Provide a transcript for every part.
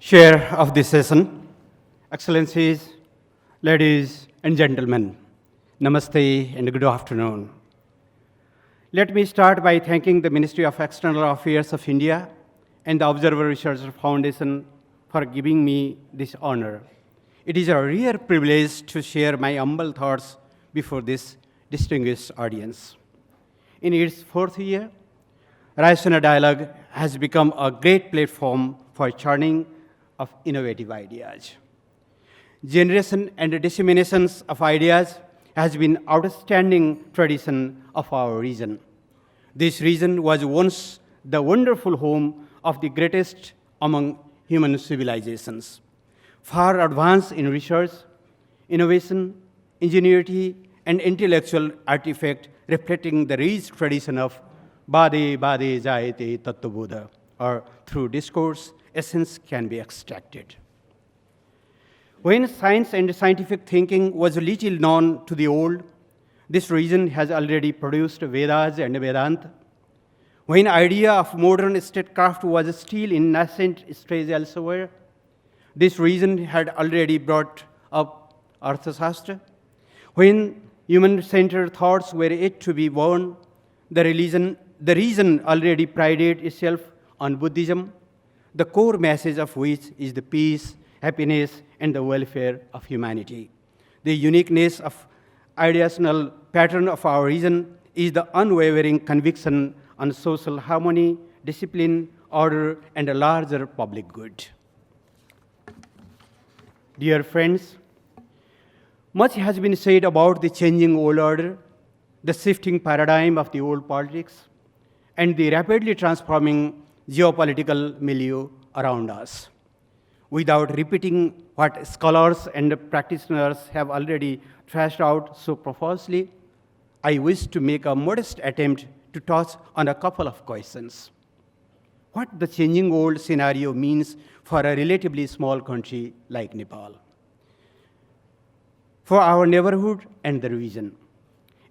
Chair of this session, Excellencies, ladies and gentlemen, Namaste and good afternoon. Let me start by thanking the Ministry of External Affairs of India and the Observer Research Foundation for giving me this honor. It is a rare privilege to share my humble thoughts before this distinguished audience. In its fourth year, Raisina Dialogue has become a great platform for churning of innovative ideas. Generation and disseminations of ideas has been outstanding tradition of our region. This region was once the wonderful home of the greatest among human civilizations, far advanced in research, innovation, ingenuity, and intellectual artifact reflecting the rich tradition of Bade Bade Jayate Tattva, or through discourse, essence can be extracted. When science and scientific thinking was little known to the old, this region has already produced Vedas and Vedanta. When idea of modern statecraft was still in nascent stage elsewhere, this region had already brought up Arthashastra. When human-centered thoughts were yet to be born, the region already prided itself on Buddhism, the core message of which is the peace, happiness, and the welfare of humanity. The uniqueness of ideational pattern of our region is the unwavering conviction on social harmony, discipline, order, and a larger public good. Dear friends, much has been said about the changing world order, the shifting paradigm of the old politics, and the rapidly transforming geopolitical milieu around us. Without repeating what scholars and practitioners have already thrashed out so profusely, I wish to make a modest attempt to touch on a couple of questions. What the changing world scenario means for a relatively small country like Nepal, for our neighborhood and the region,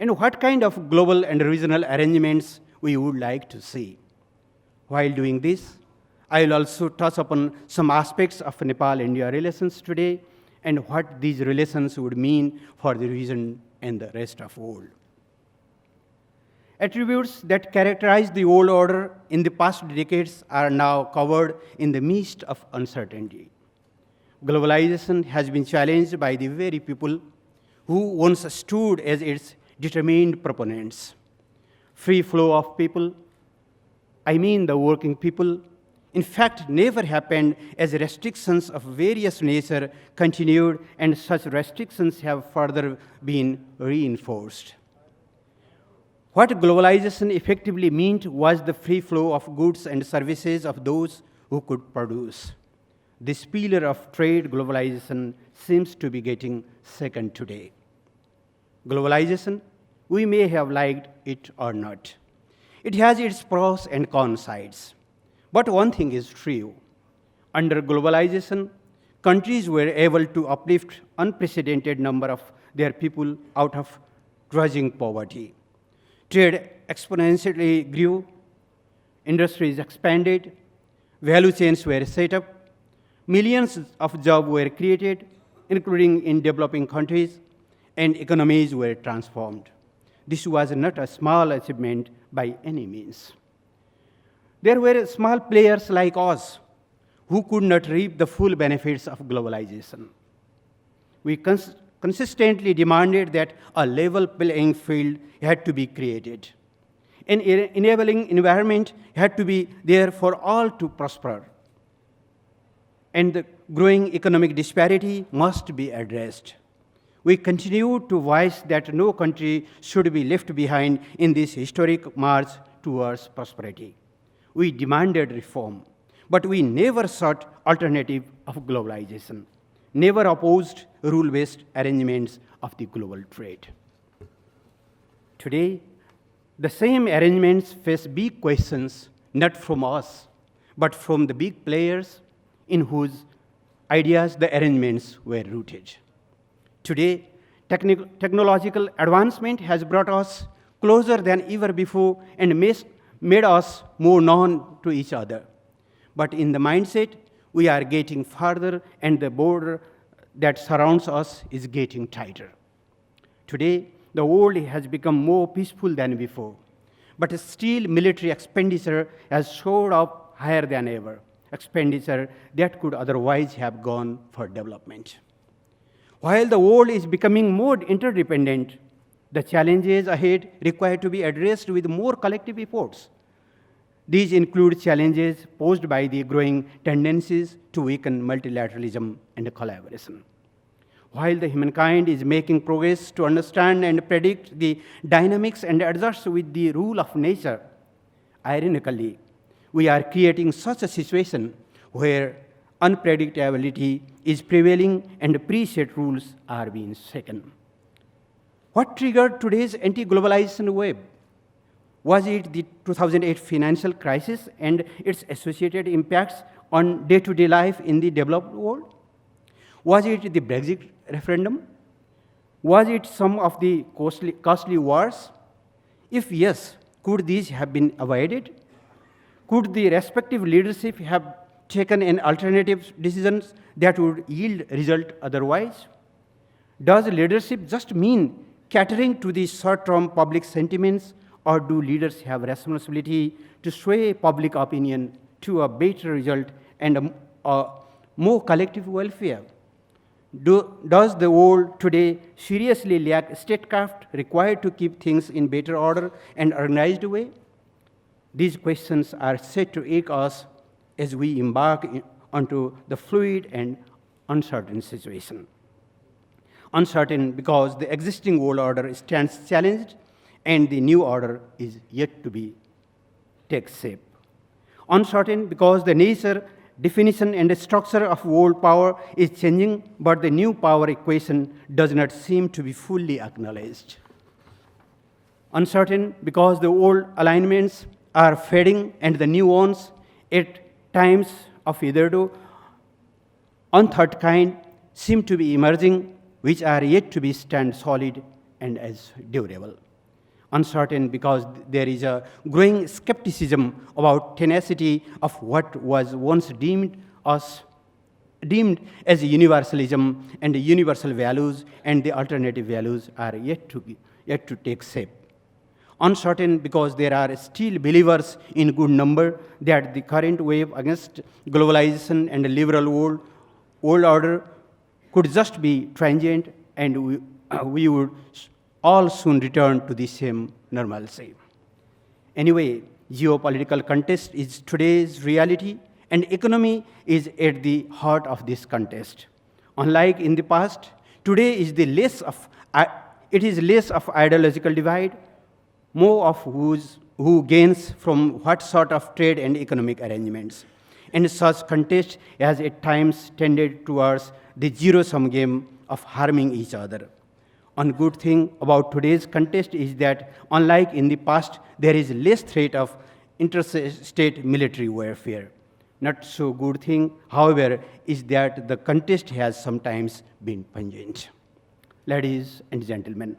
and what kind of global and regional arrangements we would like to see. While doing this, I will also touch upon some aspects of Nepal-India relations today and what these relations would mean for the region and the rest of the world. Attributes that characterize the old order in the past decades are now covered in the midst of uncertainty. Globalization has been challenged by the very people who once stood as its determined proponents. Free flow of people, I mean the working people, in fact never happened as restrictions of various nature continued, and such restrictions have further been reinforced. What globalization effectively meant was the free flow of goods and services of those who could produce. This pillar of trade globalization seems to be getting second today. Globalization, we may have liked it or not. It has its pros and cons sides. But one thing is true. Under globalization, countries were able to uplift unprecedented number of their people out of drudging poverty. Trade exponentially grew, industries expanded, value chains were set up, millions of jobs were created, including in developing countries, and economies were transformed. This was not a small achievement by any means. There were small players like us who could not reap the full benefits of globalization. We consistently demanded that a level playing field had to be created. An enabling environment had to be there for all to prosper. And the growing economic disparity must be addressed. We continue to voice that no country should be left behind in this historic march towards prosperity. We demanded reform, but we never sought alternative of globalization, never opposed rule-based arrangements of the global trade. Today, the same arrangements face big questions, not from us, but from the big players in whose ideas the arrangements were rooted. Today, technological advancement has brought us closer than ever before and made us more known to each other. But in the mindset, We are getting farther, and the border that surrounds us is getting tighter. Today, the world has become more peaceful than before, but still military expenditure has soared up higher than ever, expenditure that could otherwise have gone for development. While the world is becoming more interdependent, the challenges ahead require to be addressed with more collective efforts. These include challenges posed by the growing tendencies to weaken multilateralism and collaboration. While the humankind is making progress to understand and predict the dynamics and adjust with the rule of nature, ironically, we are creating such a situation where unpredictability is prevailing and preset rules are being shaken. What triggered today's anti-globalization wave? Was it the 2008 financial crisis and its associated impacts on day-to-day life in the developed world? Was it the Brexit referendum? Was it some of the costly wars? If yes, could these have been avoided? Could the respective leadership have taken an alternative decisions that would yield result otherwise? Does leadership just mean catering to the short-term public sentiments, or do leaders have responsibility to sway public opinion to a better result and a more collective welfare? Does the world today seriously lack statecraft required to keep things in better order and organized way? These questions are set to ache us as we embark onto the fluid and uncertain situation. Uncertain because the existing world order stands challenged and the new order is yet to be take shape. Uncertain because the nature, definition, and structure of world power is changing, but the new power equation does not seem to be fully acknowledged. Uncertain because the old alignments are fading and the new ones, at times of hitherto unthought kind, seem to be emerging, which are yet to be stand solid and as durable. Uncertain because there is a growing skepticism about tenacity of what was once deemed as universalism and universal values, and the alternative values are yet to take shape. Uncertain because there are still believers in good number that the current wave against globalization and the liberal world order could just be transient, and we would all soon return to the same normalcy. Anyway, geopolitical contest is today's reality, and economy is at the heart of this contest. Unlike in the past, today is it is less of ideological divide, more of who gains from what sort of trade and economic arrangements. And such contest has at times tended towards the zero-sum game of harming each other. One good thing about today's contest is that, unlike in the past, there is less threat of interstate military warfare. Not so good thing, however, is that the contest has sometimes been pungent. Ladies and gentlemen,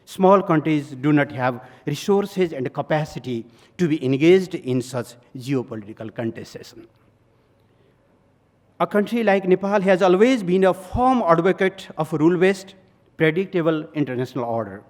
small countries do not have resources and capacity to be engaged in such geopolitical contestation. A country like Nepal has always been a firm advocate of rule-based, predictable international order.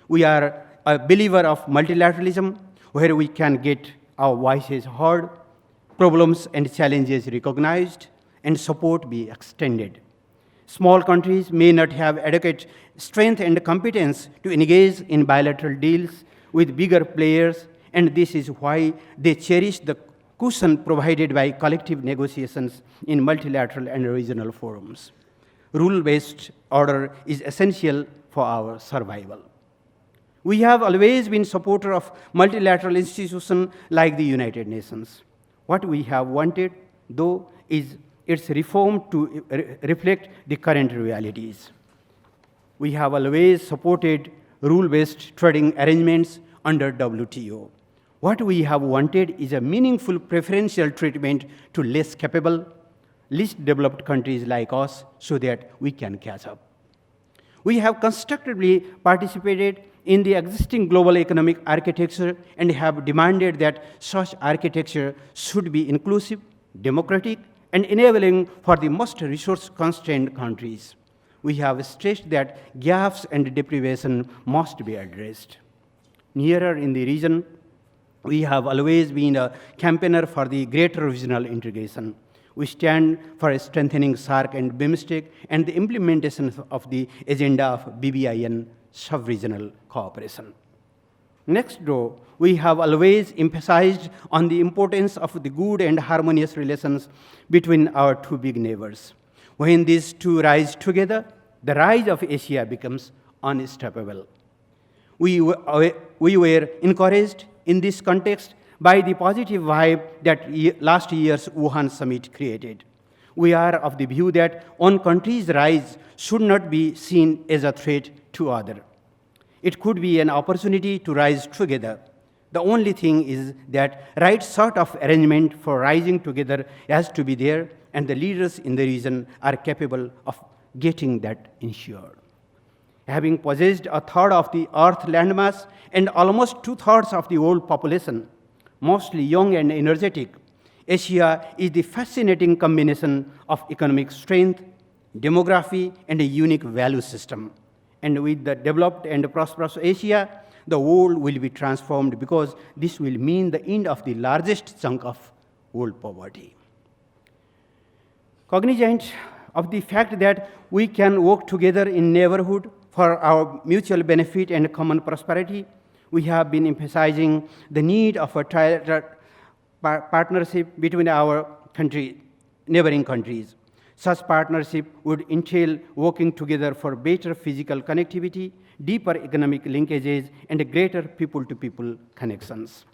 We are a believer of multilateralism, where we can get our voices heard, problems and challenges recognized, and support be extended. Small countries may not have adequate strength and competence to engage in bilateral deals with bigger players, and this is why they cherish the cushion provided by collective negotiations in multilateral and regional forums. Rule-based order is essential for our survival. We have always been supporters of multilateral institutions like the United Nations. What we have wanted, though, is its reform to reflect the current realities. We have always supported rule-based trading arrangements under WTO. What we have wanted is a meaningful preferential treatment to less capable, least developed countries like us so that we can catch up. We have constructively participated in the existing global economic architecture and have demanded that such architecture should be inclusive, democratic, and enabling for the most resource-constrained countries. We have stressed that gaps and deprivation must be addressed. Nearer in the region, we have always been a campaigner for the greater regional integration. We stand for strengthening SAARC and BIMSTEC and the implementation of the agenda of BBIN sub-regional cooperation. Next door, we have always emphasized on the importance of the good and harmonious relations between our two big neighbors. When these two rise together, the rise of Asia becomes unstoppable. We were encouraged in this context by the positive vibe that last year's Wuhan summit created. We are of the view that one country's rise should not be seen as a threat to other. It could be an opportunity to rise together. The only thing is that right sort of arrangement for rising together has to be there, and the leaders in the region are capable of getting that ensured. Having possessed a third of the Earth landmass and almost two-thirds of the world population, mostly young and energetic, Asia is the fascinating combination of economic strength, demography, and a unique value system. And with the developed and prosperous Asia, the world will be transformed because this will mean the end of the largest chunk of world poverty. Cognizant of the fact that we can work together in neighborhood for our mutual benefit and common prosperity, we have been emphasizing the need of a partnership between our neighboring countries. Such partnership would entail working together for better physical connectivity, deeper economic linkages, and greater people-to-people connections.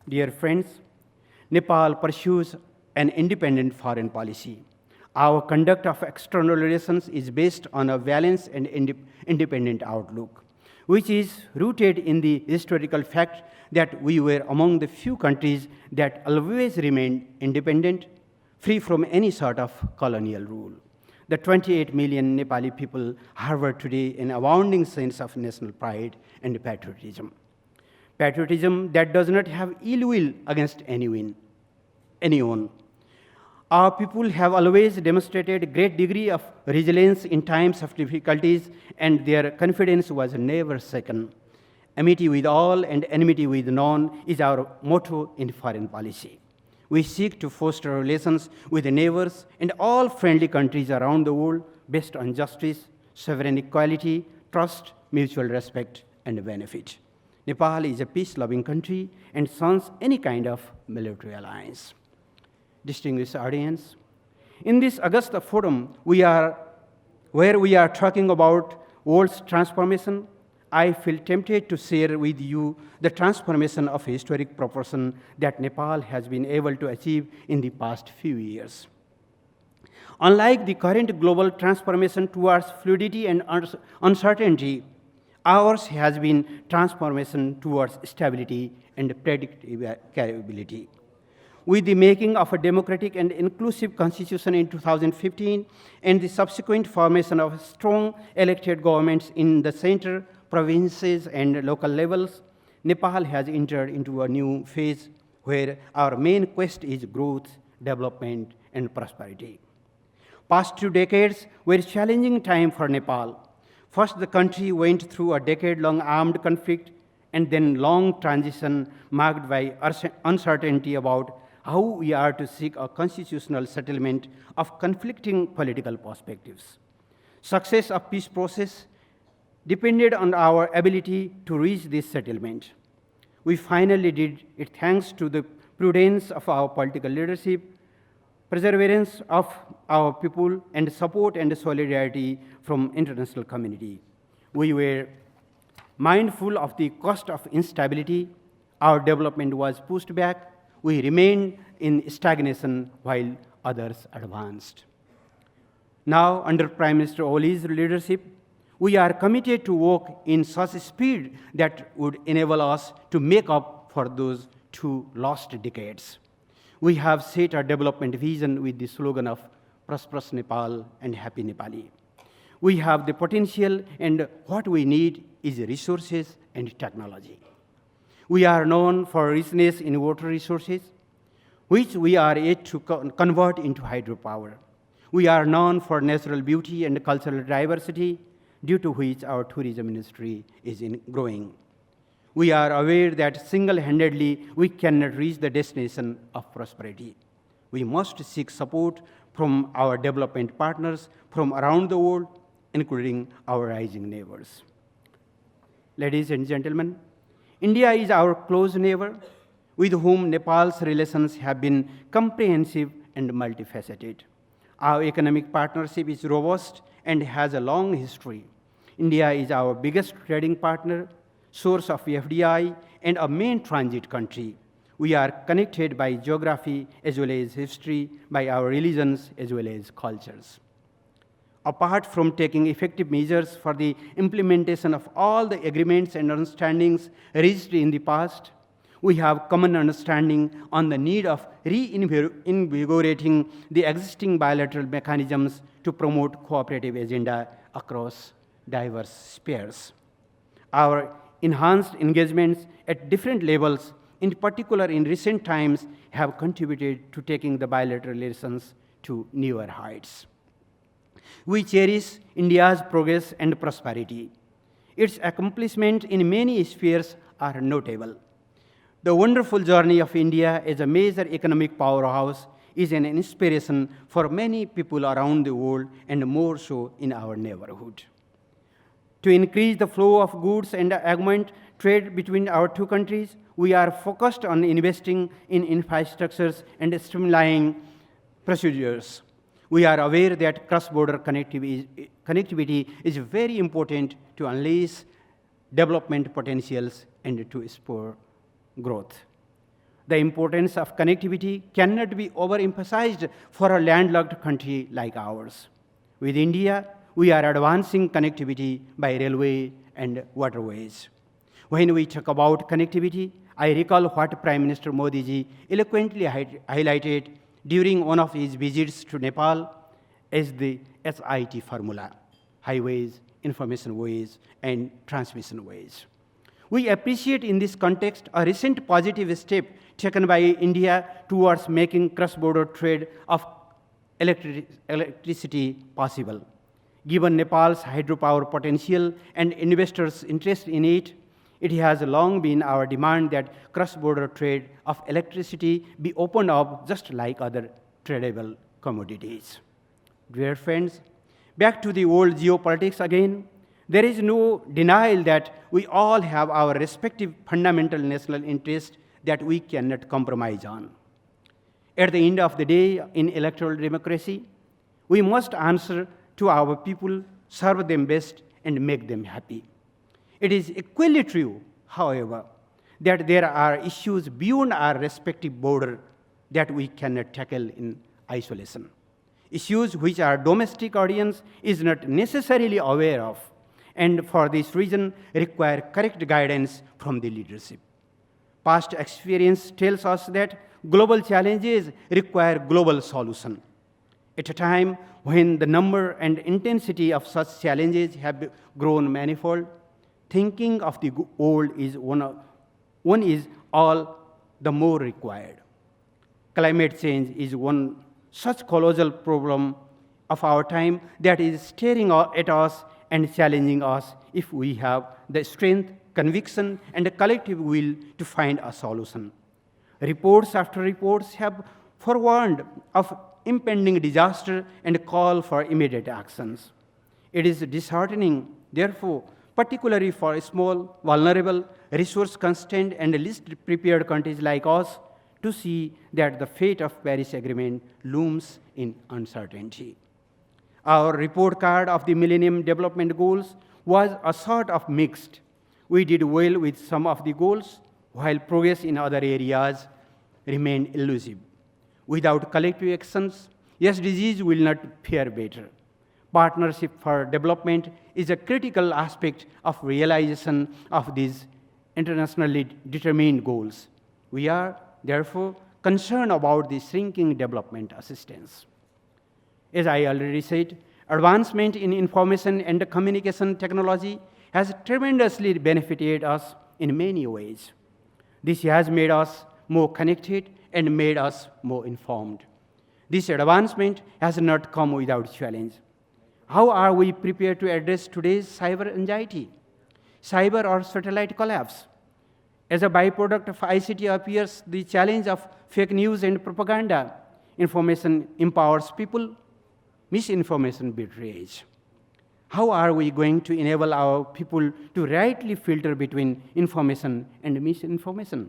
Dear friends, Nepal pursues an independent foreign policy. Our conduct of external relations is based on a balanced and independent outlook, which is rooted in the historical fact that we were among the few countries that always remained independent, free from any sort of colonial rule. The 28 million Nepali people harbor today an abounding sense of national pride and patriotism. Patriotism that does not have ill will against anyone. Our people have always demonstrated a great degree of resilience in times of difficulties, and their confidence was never shaken. Amity with all and enmity with none is our motto in foreign policy. We seek to foster relations with the neighbors and all friendly countries around the world based on justice, sovereign equality, trust, mutual respect, and benefit. Nepal is a peace-loving country and shuns any kind of military alliance. Distinguished audience, in this August forum, where we are talking about world's transformation, I feel tempted to share with you the transformation of historic proportion that Nepal has been able to achieve in the past few years. Unlike the current global transformation towards fluidity and uncertainty, ours has been transformation towards stability and predictability. With the making of a democratic and inclusive constitution in 2015 and the subsequent formation of strong elected governments in the center, provinces, and local levels, Nepal has entered into a new phase where our main quest is growth, development, and prosperity. Past 2 decades were a challenging time for Nepal. First, the country went through a decade-long armed conflict and then long transition marked by uncertainty about how we are to seek a constitutional settlement of conflicting political perspectives. Success of peace process depended on our ability to reach this settlement. We finally did it thanks to the prudence of our political leadership, perseverance of our people, and support and solidarity from international community. We were mindful of the cost of instability. Our development was pushed back. We remained in stagnation while others advanced. Now, under Prime Minister Oli's leadership, we are committed to work in such speed that would enable us to make up for those 2 lost decades. We have set our development vision with the slogan of Prosperous Nepal and Happy Nepali. We have the potential, and what we need is resources and technology. We are known for richness in water resources. which we are yet to convert into hydropower. We are known for natural beauty and cultural diversity, due to which our tourism industry is growing. We are aware that single-handedly we cannot reach the destination of prosperity. We must seek support from our development partners from around the world, including our rising neighbors. Ladies and gentlemen, India is our close neighbor, with whom Nepal's relations have been comprehensive and multifaceted. Our economic partnership is robust and has a long history. India is our biggest trading partner, source of FDI, and a main transit country. We are connected by geography as well as history, by our religions as well as cultures. Apart from taking effective measures for the implementation of all the agreements and understandings reached in the past, we have common understanding on the need of reinvigorating the existing bilateral mechanisms to promote cooperative agenda across diverse spheres. Our enhanced engagements at different levels, in particular in recent times, have contributed to taking the bilateral relations to newer heights. We cherish India's progress and prosperity. Its accomplishments in many spheres are notable. The wonderful journey of India as a major economic powerhouse is an inspiration for many people around the world, and more so in our neighborhood. To increase the flow of goods and augment trade between our two countries, we are focused on investing in infrastructures and streamlining procedures. We are aware that cross-border connectivity is very important to unleash development potentials and to spur growth. The importance of connectivity cannot be overemphasized for a landlocked country like ours. With India, we are advancing connectivity by railway and waterways. When we talk about connectivity, I recall what Prime Minister Modi ji eloquently highlighted during one of his visits to Nepal as the HIT formula: highways, information ways, and transmission ways. We appreciate in this context a recent positive step taken by India towards making cross-border trade of electricity possible. Given Nepal's hydropower potential and investors' interest in it, it has long been our demand that cross-border trade of electricity be opened up just like other tradable commodities. Dear friends, back to the old geopolitics again. There is no denial that we all have our respective fundamental national interests that we cannot compromise on. At the end of the day, in electoral democracy, we must answer to our people, serve them best, and make them happy. It is equally true, however, that there are issues beyond our respective border that we cannot tackle in isolation. Issues which our domestic audience is not necessarily aware of, and for this reason require correct guidance from the leadership. Past experience tells us that global challenges require global solution. At a time when the number and intensity of such challenges have grown manifold, thinking of the old is one is all the more required. Climate change is one such colossal problem of our time that is staring at us and challenging us if we have the strength, conviction, and a collective will to find a solution. Reports after reports have forewarned of impending disaster and call for immediate actions. It is disheartening, therefore, particularly for small, vulnerable, resource-constrained, and least prepared countries like us, to see that the fate of Paris Agreement looms in uncertainty. Our report card of the Millennium Development Goals was a sort of mixed. We did well with some of the goals, while progress in other areas remained elusive. Without collective actions, SDGs will not fare better. Partnership for development is a critical aspect of realization of these internationally determined goals. We are, therefore, concerned about the shrinking development assistance. As I already said, advancement in information and communication technology has tremendously benefited us in many ways. This has made us more connected and made us more informed. This advancement has not come without challenge. How are we prepared to address today's cyber anxiety, cyber or satellite collapse? As a byproduct of ICT appears the challenge of fake news and propaganda. Information empowers people, misinformation betrays. How are we going to enable our people to rightly filter between information and misinformation?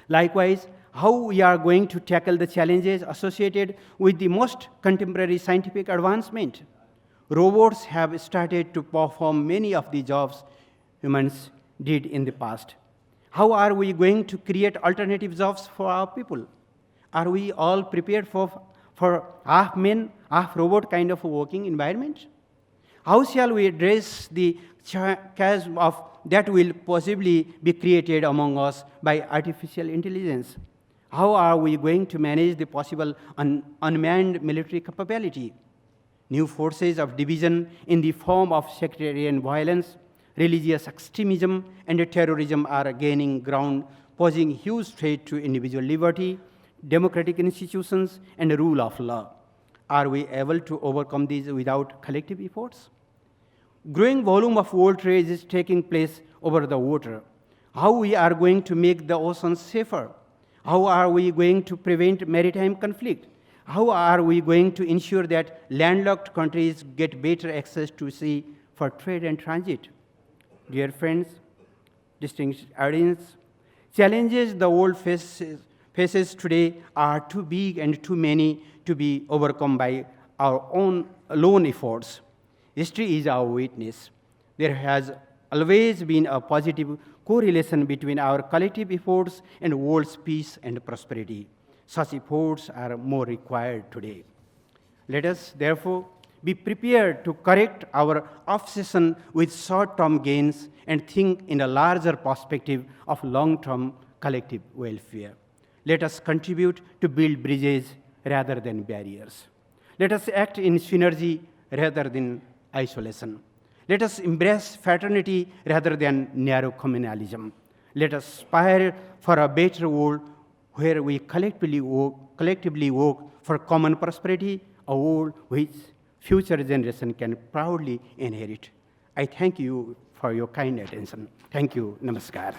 Likewise, how we are going to tackle the challenges associated with the most contemporary scientific advancement. Robots have started to perform many of the jobs humans did in the past. How are we going to create alternative jobs for our people? Are we all prepared for half men, half robot kind of a working environment? How shall we address the chasm of that will possibly be created among us by artificial intelligence? How are we going to manage the possible unmanned military capability? New forces of division in the form of sectarian violence, religious extremism, and terrorism are gaining ground, posing huge threat to individual liberty, democratic institutions, and the rule of law. Are we able to overcome these without collective efforts? Growing volume of world trade is taking place over the water. How we are going to make the oceans safer? How are we going to prevent maritime conflict? How are we going to ensure that landlocked countries get better access to sea for trade and transit? Dear friends, distinguished audience, challenges the world faces today are too big and too many to be overcome by our own alone efforts. History is our witness. There has always been a positive correlation between our collective efforts and world's peace and prosperity. Such efforts are more required today. Let us, therefore, be prepared to correct our obsession with short-term gains and think in a larger perspective of long-term collective welfare. Let us contribute to build bridges rather than barriers. Let us act in synergy rather than isolation. Let us embrace fraternity rather than narrow communalism. Let us aspire for a better world where we collectively work for common prosperity, a world which future generation can proudly inherit. I thank you for your kind attention. Thank you. Namaskar.